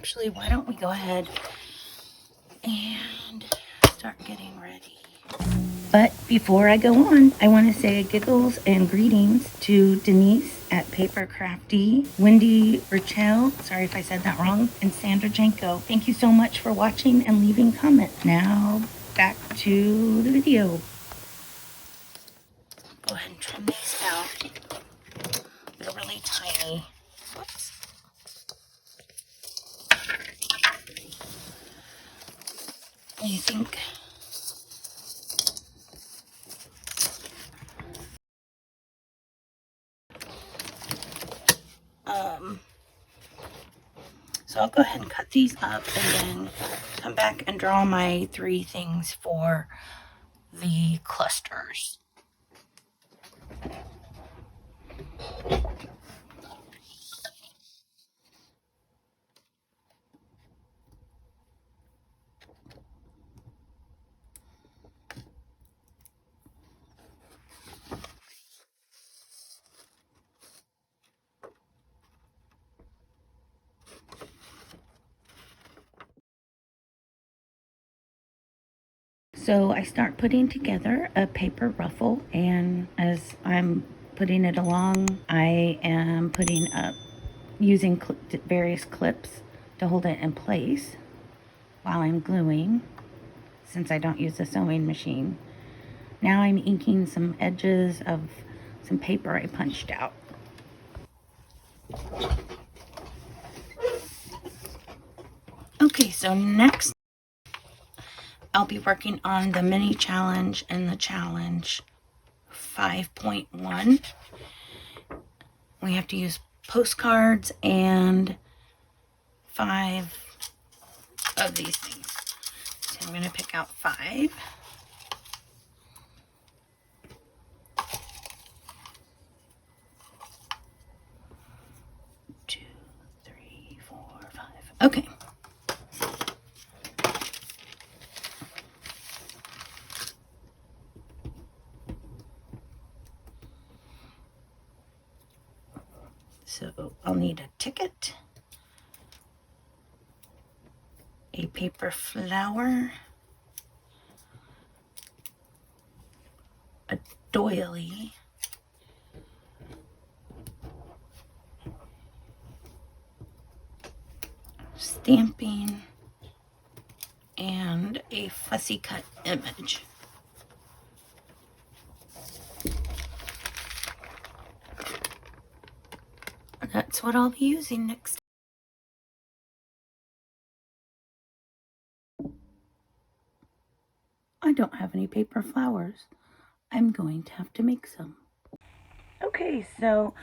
actually, why don't we go ahead and start getting ready. But before I go on, I want to say giggles and greetings to Denise at Paper Crafty, Wendy Richel, sorry if I said that wrong, and Sandra Janko. Thank you so much for watching and leaving comments. Now back to the video. Go ahead and trim these out. They're really tiny. Whoops. I think so I'll go ahead and cut these up and then come back and draw my 3 things for the clusters. So I start putting together a paper ruffle, and as I'm putting it along, I am putting up, using various clips to hold it in place while I'm gluing, since I don't use a sewing machine. Now I'm inking some edges of some paper I punched out. Okay, so next I'll be working on the mini challenge and the challenge 5.1. We have to use postcards and 5 of these things. So I'm going to pick out 5. Two, 3, 4, 5. Okay. So I'll need a ticket, a paper flower, a doily, stamping, and a fussy cut image. That's what I'll be using next. I don't have any paper flowers. I'm going to have to make some. Okay, so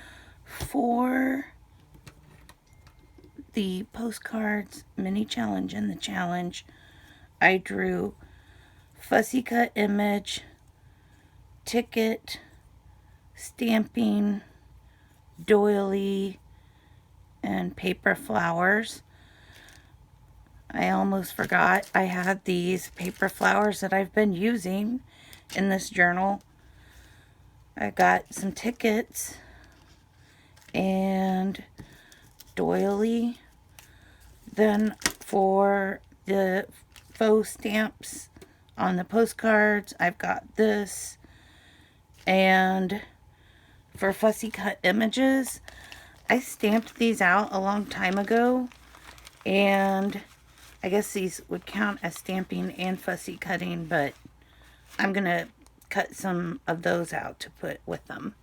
for the postcards mini challenge and the challenge, I drew fussy cut image, ticket, stamping, doily, and paper flowers. I almost forgot I had these paper flowers that I've been using in this journal. I got some tickets and doily. Then for the faux stamps on the postcards, I've got this. And for fussy cut images, I stamped these out a long time ago, and I guess these would count as stamping and fussy cutting, but I'm gonna cut some of those out to put with them.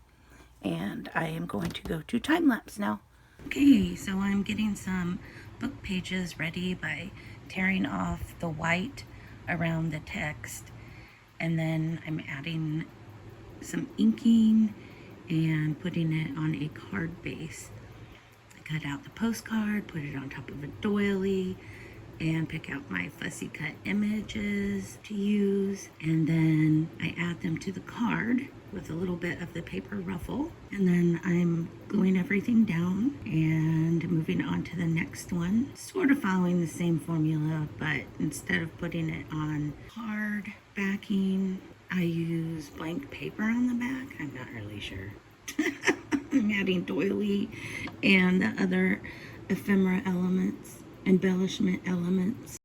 And I am going to go to time lapse now. Okay, so I'm getting some book pages ready by tearing off the white around the text, and then I'm adding some inking and putting it on a card base. I cut out the postcard, put it on top of a doily, and pick out my fussy cut images to use, and then I add them to the card with a little bit of the paper ruffle, and then I'm gluing everything down and moving on to the next one, sort of following the same formula, but instead of putting it on card backing, I use blank paper on the back. I'm not really sure. I'm adding doily and the other ephemera elements. embellishment elements.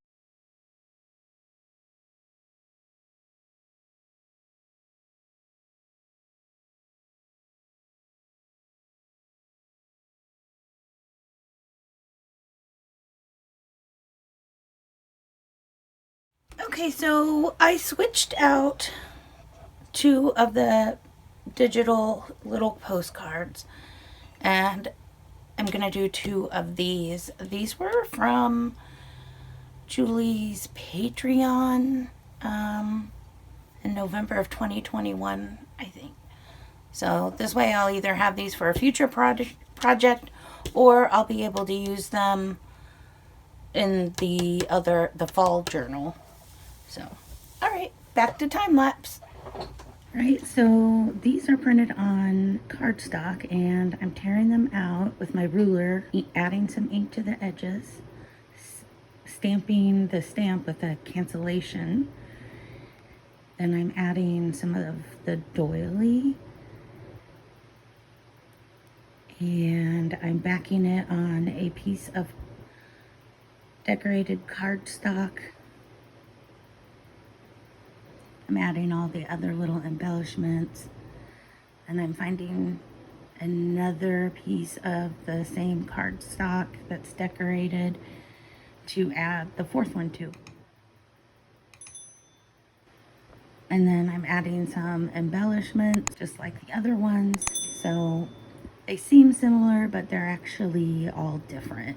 Okay, so I switched out 2 of the digital little postcards, and I'm gonna do 2 of these. These were from Julie's Patreon in November of 2021, I think. So this way I'll either have these for a future project or I'll be able to use them in the fall journal. So, all right, back to time lapse. Right, so these are printed on cardstock and I'm tearing them out with my ruler, adding some ink to the edges, stamping the stamp with a cancellation. Then I'm adding some of the doily and I'm backing it on a piece of decorated cardstock. I'm adding all the other little embellishments, and I'm finding another piece of the same cardstock that's decorated to add the 4th one to. And then I'm adding some embellishments just like the other ones, so they seem similar but they're actually all different.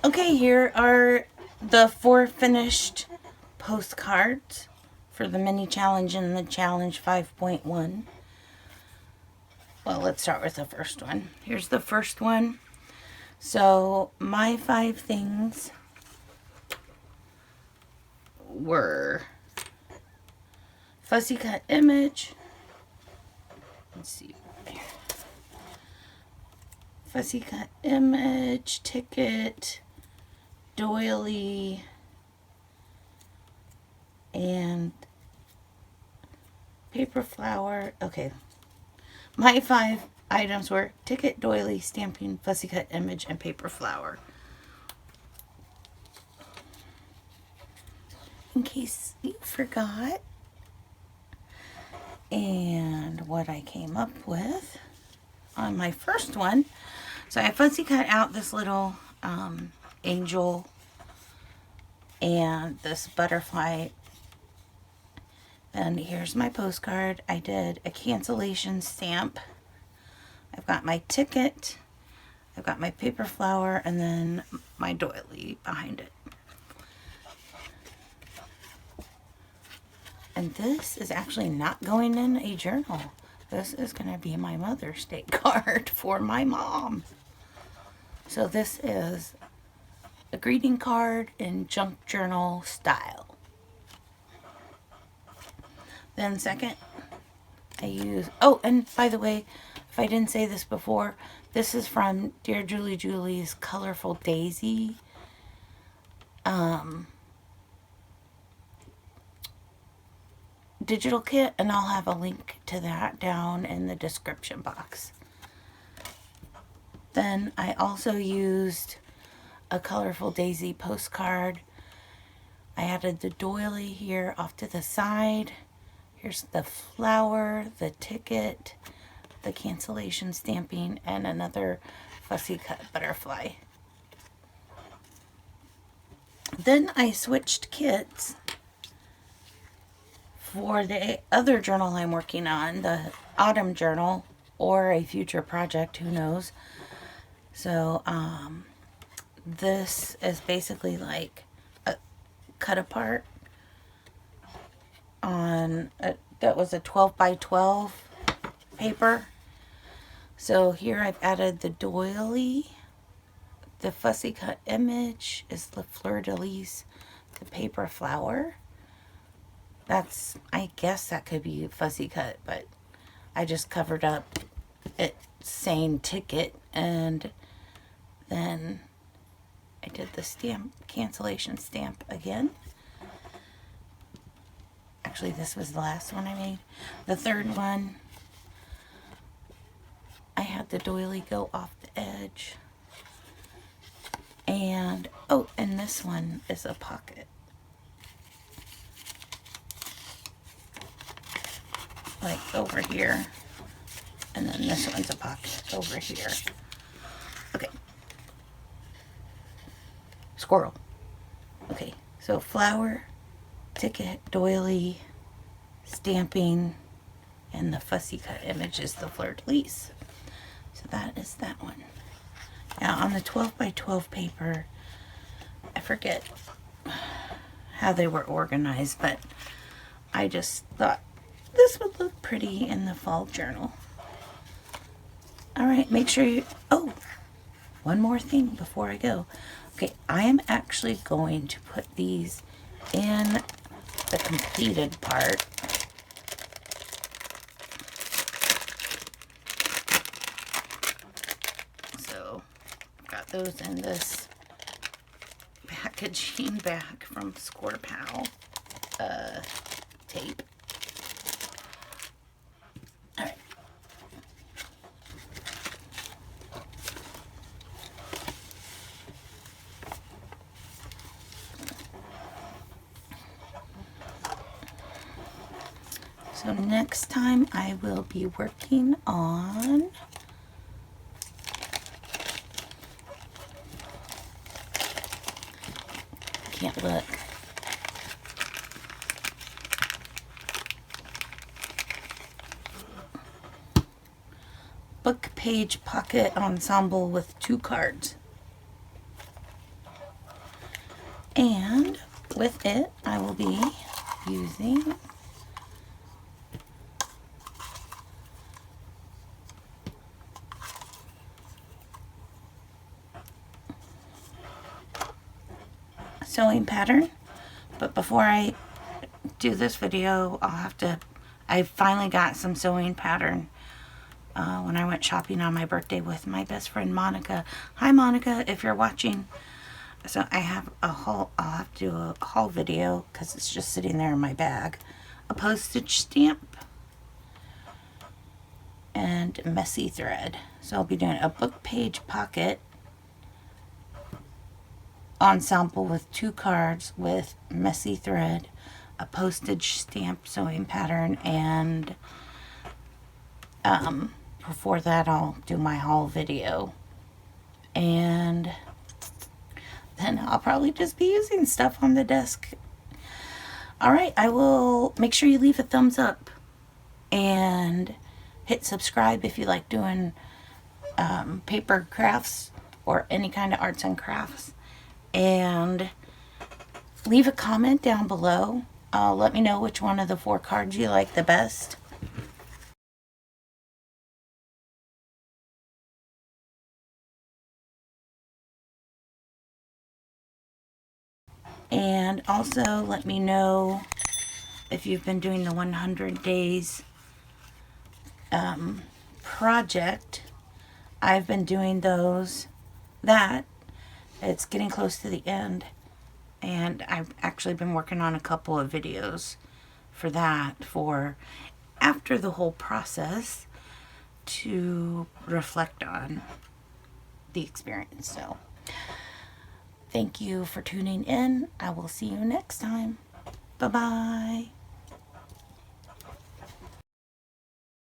Okay, here are the 4 finished postcards for the mini challenge and the challenge 5.1. Well, let's start with the first one. Here's the first one. So my 5 things were fussy cut image. Let's see. Fussy cut image, ticket, doily, and paper flower. Okay. My 5 items were ticket, doily, stamping, fussy cut image, and paper flower. In case you forgot. And what I came up with on my first one. So I fussy cut out this little angel and this butterfly. And here's my postcard. I did a cancellation stamp. I've got my ticket. I've got my paper flower and then my doily behind it. And this is actually not going in a journal. This is going to be my Mother's Day card for my mom. So this is a greeting card in junk journal style. Then second, I use, oh, and by the way, if I didn't say this before, this is from Dear Julie Julie's Colorful Daisy. Digital kit, and I'll have a link to that down in the description box. Then I also used a Colorful Daisy postcard. I added the doily here off to the side. Here's the flower, the ticket, the cancellation stamping, and another fussy cut butterfly. Then I switched kits for the other journal I'm working on, the autumn journal, or a future project, who knows. So this is basically like a cut apart on that was a 12 by 12 paper. So here I've added the doily, the fussy cut image is the fleur-de-lis, the paper flower. That's, I guess that could be fussy cut, but I just covered up it saying ticket, and then I did the stamp, cancellation stamp again. Actually, this was the last one I made. The third one, I had the doily go off the edge. And, oh, and this one is a pocket. Like over here. And then this one's a pocket over here. Okay. Squirrel. Okay, so flower, ticket, doily, stamping, and the fussy cut image is the fleur-de-lis. So that is that one. Now on the 12 by 12 paper, I forget how they were organized, but I just thought this would look pretty in the fall journal. All right, make sure you, oh, one more thing before I go. Okay, I am actually going to put these in the completed part. So I've got those in this packaging bag from Score Pal tape. All right. So next time I will be working on can't look. Book page pocket ensemble with 2 cards. And with it, I will be using sewing pattern. But before I do this video, I finally got some sewing pattern when I went shopping on my birthday with my best friend Monica. Hi Monica, if you're watching. So I have a haul, I'll have to do a haul video because it's just sitting there in my bag. A postage stamp and messy thread. So I'll be doing a book page pocket ensemble with 2 cards with messy thread, a postage stamp sewing pattern, and before that I'll do my haul video, and then I'll probably just be using stuff on the desk. Alright, I will make sure you leave a thumbs up and hit subscribe if you like doing paper crafts or any kind of arts and crafts. And leave a comment down below. Let me know which one of the 4 cards you like the best. And also let me know if you've been doing the 100 days project. I've been doing that. It's getting close to the end, and I've actually been working on a couple of videos for that, for after the whole process, to reflect on the experience. So thank you for tuning in. I will see you next time. Bye-bye.